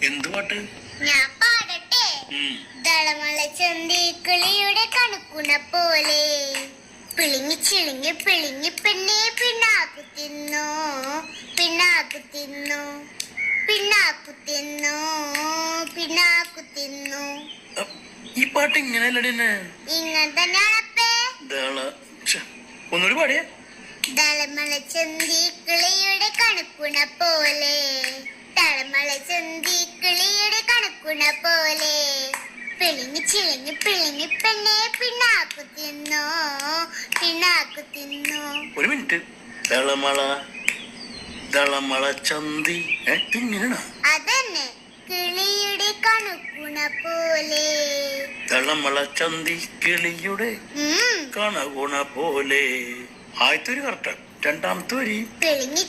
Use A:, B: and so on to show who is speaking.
A: എന്ത് പാട്ട്?
B: ഞാൻ പാടട്ടെ. ദളമള ചന്തി കിളിയുടെ കണക്കുണ പോലെ പിളിങ്ങി ചിളിങ്ങി പിളിങ്ങി പെണ്ണെ പിണ്ണാക്കു തിന്നോ പിണ്ണാക്കു തിന്നോ പിണ്ണാക്കു തിന്നോ പിണ്ണാക്കു തിന്നോ.
A: ഈ പാട്ട് ഇങ്ങനെയല്ലേ?
B: ഇങ്ങനെ തന്നെയാണപ്പേ.
A: ഒന്നൂടി പാടിയേ.
B: ദളമള ചന്തി കിളിയുടെ കണക്കുണ പോലെ തളമള ചന്തി കിളിയുടെ കണക്കുണ പോലെ പിളിങ്ങി ചിളിങ്ങി പിളിങ്ങി പെണ്ണെ പിണ്ണാക്കു തിന്നോ പിണ്ണാക്കു തിന്നോ.
A: ഒരു മിനിറ്റ്. ദളമള ദളമള ചന്തി ഇങ്ങനെയാണോ?
B: അതന്നെ, കിളിയുടെ കണക്കുണ പോലെ.
A: ദളമള ചന്തി കിളിയുടെ കണകുണ പോലെ. ആദ്യത്തെ ഒരു കറക്റ്റ്, രണ്ടാമത്തെ വരി
B: പിളിങ്ങി